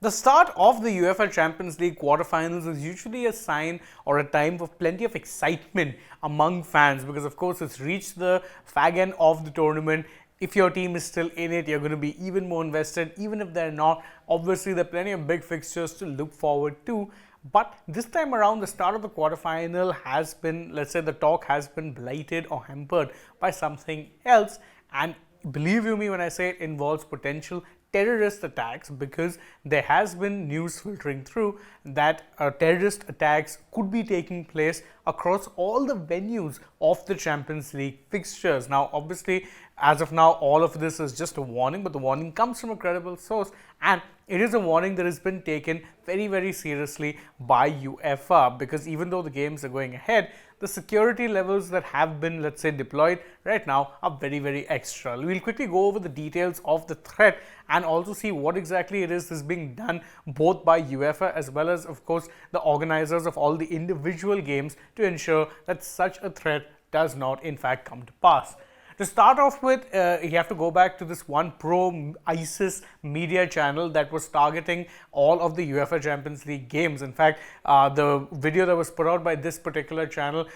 The start of the UEFA Champions League quarterfinals is usually a sign or a time of plenty of excitement among fans because, of course, it's reached the fag end of the tournament. If your team is still in it, you're going to be even more invested. Even if they're not, obviously, there are plenty of big fixtures to look forward to. But this time around, the start of the quarterfinal has been, let's say, the talk has been blighted or hampered by something else. And believe you me when I say it involves potential terrorist attacks, because there has been news filtering through that terrorist attacks could be taking place across all the venues of the Champions League fixtures. Now, obviously, as of now, all of this is just a warning, but the warning comes from a credible source, and it is a warning that has been taken very, very seriously by UEFA, because even though the games are going ahead, the security levels that have been, let's say, deployed right now are very, very extra. We'll quickly go over the details of the threat and also see what exactly it is being done both by UEFA as well as, of course, the organizers of all the individual games to ensure that such a threat does not, in fact, come to pass. To start off with, you have to go back to this one pro-ISIS media channel that was targeting all of the UEFA Champions League games. In fact, the video that was put out by this particular channel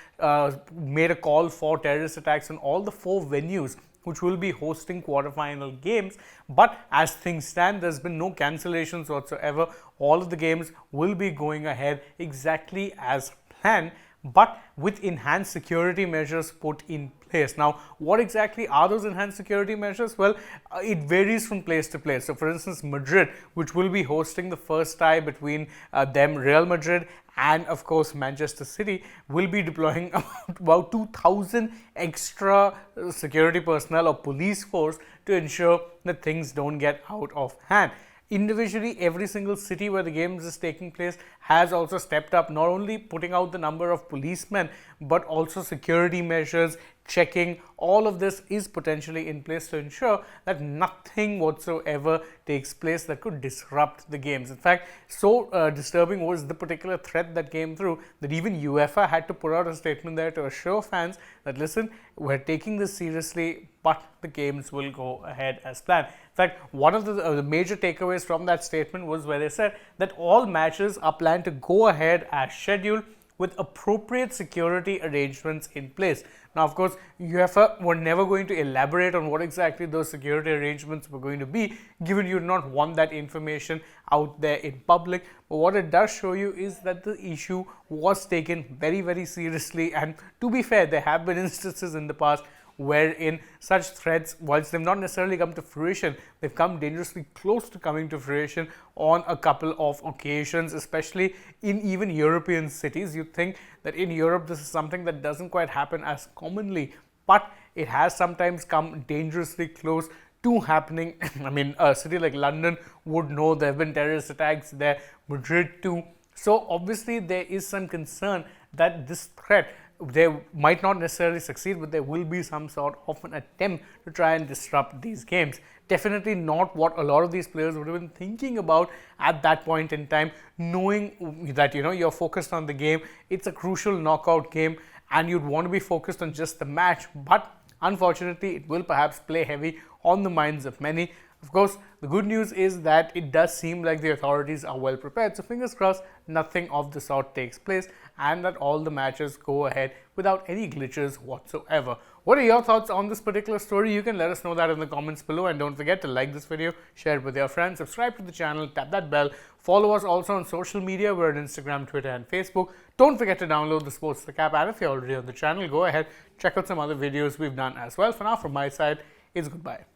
made a call for terrorist attacks on all the 4 venues which will be hosting quarterfinal games. But as things stand, there's been no cancellations whatsoever. All of the games will be going ahead exactly as planned, but with enhanced security measures put in place. Now, what exactly are those enhanced security measures? Well, it varies from place to place. So, for instance, Madrid, which will be hosting the first tie between Real Madrid and, of course, Manchester City, will be deploying about 2,000 extra security personnel or police force to ensure that things don't get out of hand. Individually, every single city where the games is taking place has also stepped up, not only putting out the number of policemen, but also security measures, checking. All of this is potentially in place to ensure that nothing whatsoever takes place that could disrupt the games. In fact, so disturbing was the particular threat that came through that even UEFA had to put out a statement there to assure fans that, listen, we're taking this seriously, but the games will go ahead as planned. In fact, one of the major takeaways from that statement was where they said that all matches are planned to go ahead as scheduled with appropriate security arrangements in place. Now, of course, UEFA were never going to elaborate on what exactly those security arrangements were going to be, given you do not want that information out there in public. But what it does show you is that the issue was taken very, very seriously. And to be fair, there have been instances in the past wherein such threats, whilst they've not necessarily come to fruition, they've come dangerously close to coming to fruition on a couple of occasions, especially in even European cities. You'd think that in Europe this is something that doesn't quite happen as commonly, but it has sometimes come dangerously close to happening. I mean, a city like London would know there have been terrorist attacks there, Madrid too. So obviously there is some concern that this threat, they might not necessarily succeed, but there will be some sort of an attempt to try and disrupt these games. Definitely not what a lot of these players would have been thinking about at that point in time, knowing that, you're focused on the game. It's a crucial knockout game and you'd want to be focused on just the match. But unfortunately, it will perhaps play heavy on the minds of many. Of course, the good news is that it does seem like the authorities are well prepared. So fingers crossed, nothing of the sort takes place and that all the matches go ahead without any glitches whatsoever. What are your thoughts on this particular story? You can let us know that in the comments below, and don't forget to like this video, share it with your friends, subscribe to the channel, tap that bell, follow us also on social media. We're on Instagram, Twitter and Facebook. Don't forget to download the AajTak app, and if you're already on the channel, go ahead, check out some other videos we've done as well. For now, from my side, it's goodbye.